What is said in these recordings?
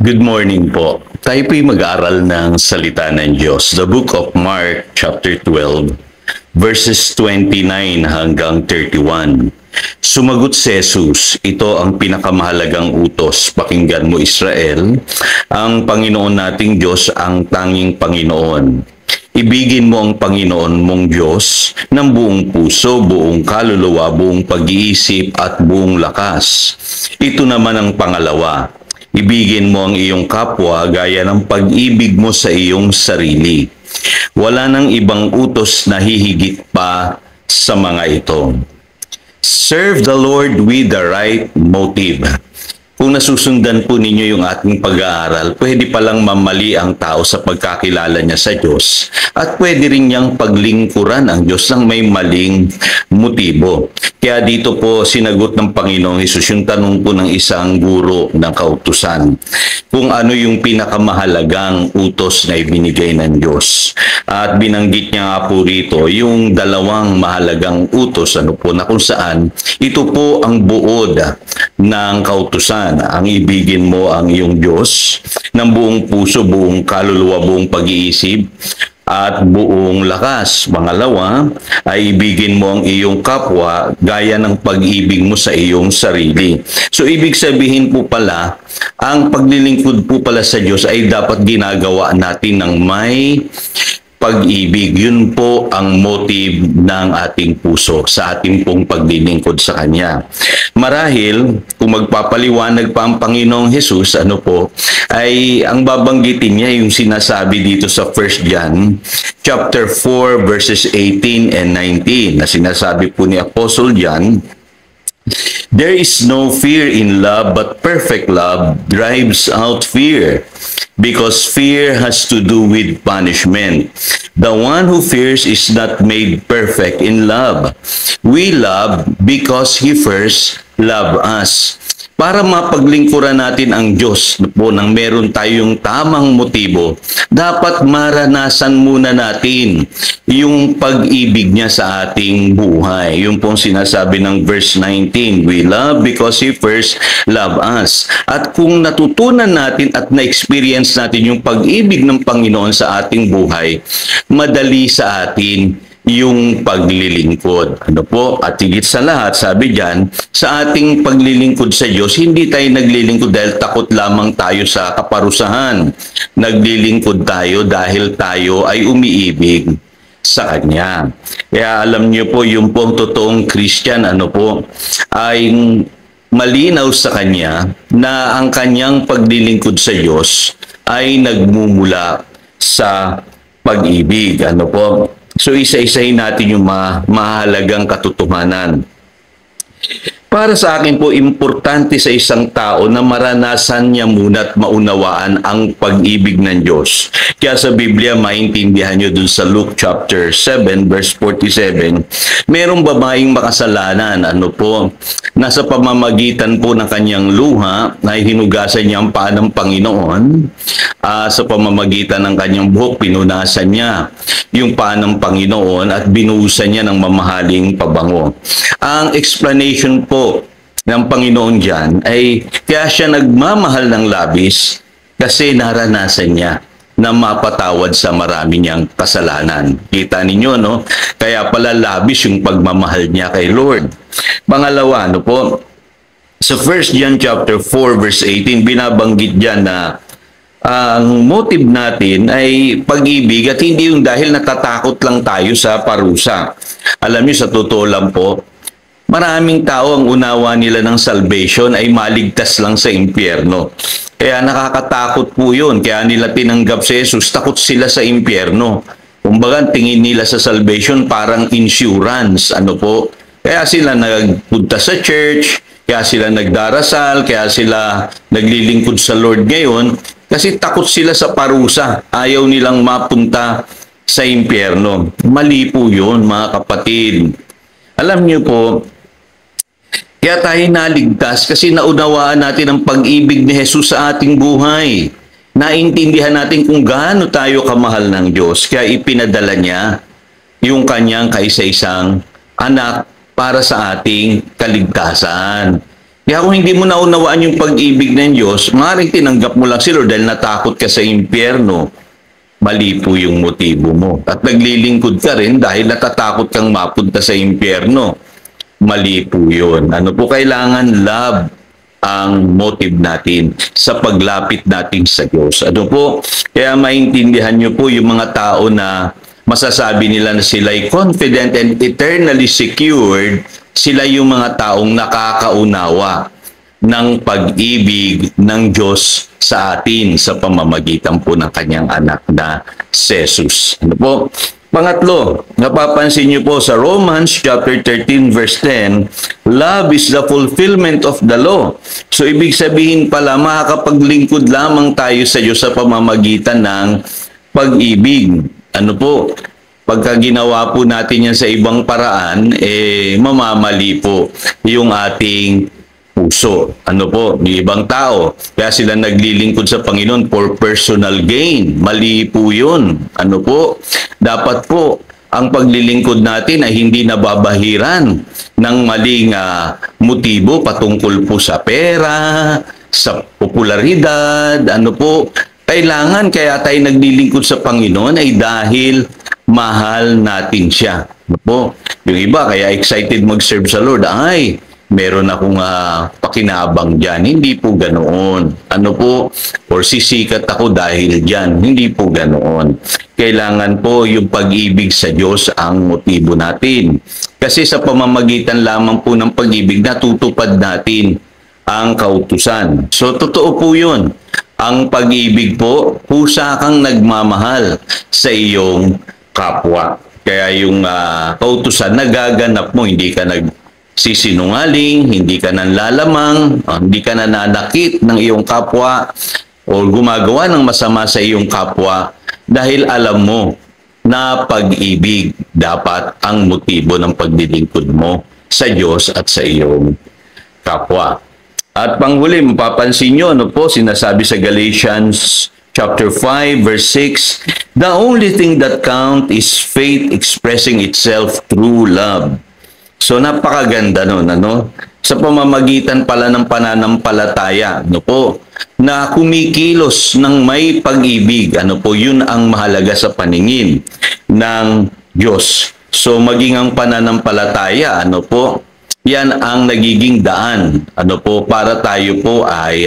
Good morning po. Tayo po'y mag-aaral ng salita ng Diyos. The book of Mark, chapter 12, verses 29 hanggang 31. Sumagot si Jesus, ito ang pinakamahalagang utos. Pakinggan mo Israel, ang Panginoon nating Diyos ang tanging Panginoon. Ibigin mo ang Panginoon mong Diyos ng buong puso, buong kaluluwa, buong pag-iisip at buong lakas. Ito naman ang pangalawa. Ibigin mo ang iyong kapwa gaya ng pag-ibig mo sa iyong sarili. Wala nang ibang utos na hihigit pa sa mga ito. Serve the Lord with the right motive. Kung nasusundan po ninyo yung ating pag-aaral, pwede palang mamali ang tao sa pagkakilala niya sa Diyos at pwede rin niyang paglingkuran ang Diyos ng may maling motibo. Kaya dito po sinagot ng Panginoong Hesus yung tanong po ng isang guro ng kautusan kung ano yung pinakamahalagang utos na ibinigay ng Diyos. At binanggit niya nga po rito yung dalawang mahalagang utos na kung saan ito po ang buod ng kautusan. Ang ibigin mo ang iyong Diyos ng buong puso, buong kaluluwa, buong pag-iisip at buong lakas. Pangalawa ay ibigin mo ang iyong kapwa gaya ng pag-ibig mo sa iyong sarili. So ibig sabihin po pala, ang paglilingkod po pala sa Diyos ay dapat ginagawa natin ng may pag-ibig. Yun po ang motive ng ating puso sa ating pong paglilingkod sa Kanya. Marahil, kung magpapaliwanag pa ang Panginoong Hesus, ay ang babanggitin niya yung sinasabi dito sa 1 John, chapter 4, verses 18 and 19, na sinasabi po ni Apostle John, there is no fear in love, but perfect love drives out fear, because fear has to do with punishment. The one who fears is not made perfect in love. We love because He first loved us. Para mapaglingkuran natin ang Diyos po nang meron tayong tamang motibo, dapat maranasan muna natin yung pag-ibig niya sa ating buhay. Yung pong sinasabi ng verse 19, we love because He first loved us. At kung natutunan natin at na-experience natin yung pag-ibig ng Panginoon sa ating buhay, madali sa atin yung paglilingkod. At higit sa lahat, sabi diyan, sa ating paglilingkod sa Diyos, hindi tayo naglilingkod dahil takot lamang tayo sa kaparusahan. Naglilingkod tayo dahil tayo ay umiibig sa Kanya. Kaya alam niyo po, yung pong totoong Christian, ay malinaw sa Kanya na ang Kanyang paglilingkod sa Diyos ay nagmumula sa pag-ibig. So isa-isahin natin yung mahalagang katotohanan. Para sa akin po, importante sa isang tao na maranasan niya muna at maunawaan ang pag-ibig ng Diyos. Kaya sa Biblia, maintindihan nyo dun sa Luke chapter 7, verse 47, merong babaeng makasalanan, nasa pamamagitan po ng kanyang luha, na hinugasan niya ang paa ng Panginoon, sa pamamagitan ng kanyang buhok, pinunasan niya yung paa ng Panginoon at binuhusan niya ng mamahaling pabango. Ang explanation po ng Panginoon diyan ay kaya siya nagmamahal ng labis kasi naranasan niya na mapatawad sa marami niyang kasalanan. Kita ninyo, Kaya pala labis yung pagmamahal niya kay Lord. Pangalawa, sa 1 John chapter 4 verse 18, binabanggit diyan na ang motive natin ay pag-ibig at hindi yung dahil natatakot lang tayo sa parusa. Alam niyo, sa totoo lang po, maraming tao ang unawa nila ng salvation ay maligtas lang sa impyerno. Kaya nakakatakot po yun. Kaya nila tinanggap si Jesus, takot sila sa impyerno. Kumbaga, tingin nila sa salvation parang insurance. Kaya sila nagpunta sa church, kaya sila nagdarasal, kaya sila naglilingkod sa Lord ngayon, kasi takot sila sa parusa. Ayaw nilang mapunta sa impyerno. Mali po yun, mga kapatid. Alam niyo po, kaya tayo naligtas kasi naunawaan natin ang pag-ibig ni Jesus sa ating buhay. Naintindihan natin kung gaano tayo kamahal ng Diyos. Kaya ipinadala niya yung kanyang kaisa-isang anak para sa ating kaligtasan. Kaya kung hindi mo naunawaan yung pag-ibig ng Diyos, maaaring tinanggap mo lang si Lord dahil natakot ka sa impyerno. Mali po yung motibo mo. At naglilingkod ka rin dahil natatakot kang mapunta sa impyerno. Mali po yun. Ano po kailangan? Love ang motive natin sa paglapit natin sa Diyos. Ano po? Kaya maintindihan nyo po yung mga tao na masasabi nila na sila'y confident and eternally secured, sila yung mga taong nakakaunawa ng pag-ibig ng Diyos sa atin sa pamamagitan po ng kanyang anak na si Jesus. Ano po? Pangatlo, napapansin niyo po sa Romans chapter 13 verse 10, love is the fulfillment of the law. So ibig sabihin pala, makakapaglingkod lamang tayo sa Diyos sa pamamagitan ng pag-ibig. Ano po? Pagka ginawa po natin yan sa ibang paraan, mamamali po yung ating puso. Ano po? Yung ibang tao. Kaya sila naglilingkod sa Panginoon for personal gain. Mali po yun. Ano po? Dapat po, ang paglilingkod natin ay hindi nababahiran ng maling motibo patungkol po sa pera, sa popularidad, ano po. Kailangan kaya tayo naglilingkod sa Panginoon ay dahil mahal natin siya. Ano po? Yung iba kaya excited mag-serve sa Lord, ay meron akong pakinabang dyan. Hindi po ganoon. Ano po? Or sisikat ako dahil dyan. Hindi po ganoon. Kailangan po yung pag-ibig sa Diyos ang motibo natin. Kasi sa pamamagitan lamang po ng pag-ibig, natutupad natin ang kautusan. So, totoo po yun. Ang pag-ibig po, kusa kang nagmamahal sa iyong kapwa. Kaya yung kautusan, nagaganap mo, hindi ka sisinungaling, hindi ka nanlalamang, hindi ka nananakit ng iyong kapwa o gumagawa ng masama sa iyong kapwa dahil alam mo na pag-ibig dapat ang motibo ng paglilingkod mo sa Diyos at sa iyong kapwa. At panghuli, mapapansin nyo, ano po, sinasabi sa Galatians chapter 5, verse 6, the only thing that count is faith expressing itself through love. So napakaganda nun, ano? Sa pamamagitan pala ng pananampalataya, ano po, na kumikilos ng may pag-ibig, ano po, yun ang mahalaga sa paningin ng Diyos. So maging ang pananampalataya, ano po, yan ang nagiging daan, ano po, para tayo po ay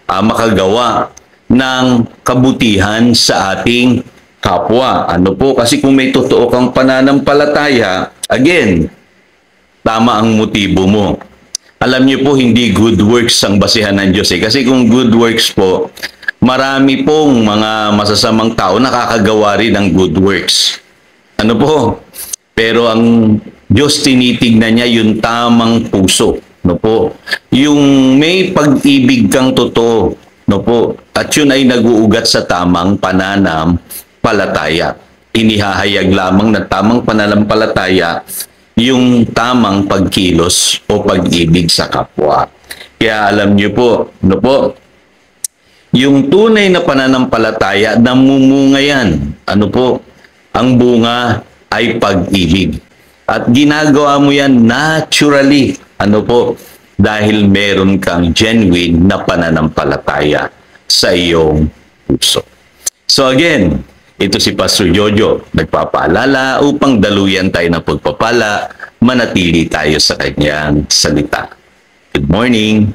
makagawa ng kabutihan sa ating kapwa. Ano po, kasi kung may totoo kang pananampalataya, again, tama ang motibo mo. Alam niyo po, hindi good works ang basihan ng Diyos. Kasi kung good works po, marami pong mga masasamang tao nakakagawa rin ng good works. Ano po? Pero ang Diyos tinitignan niya yung tamang puso. No po? Yung may pag-ibig kang totoo. No po? At yun ay nag-uugat sa tamang pananampalataya. Inihahayag lamang na tamang pananampalataya yung tamang pagkilos o pag-ibig sa kapwa. Kaya alam niyo po, no po, yung tunay na pananampalataya, namumunga yan. Ano po? Ang bunga ay pag-ibig. At ginagawa mo yan naturally. Ano po? Dahil meron kang genuine na pananampalataya sa iyong puso. So again, ito si Pastor Jojo, nagpapaalala upang daluyan tayo ng pagpapala, manatili tayo sa kanyang salita. Good morning!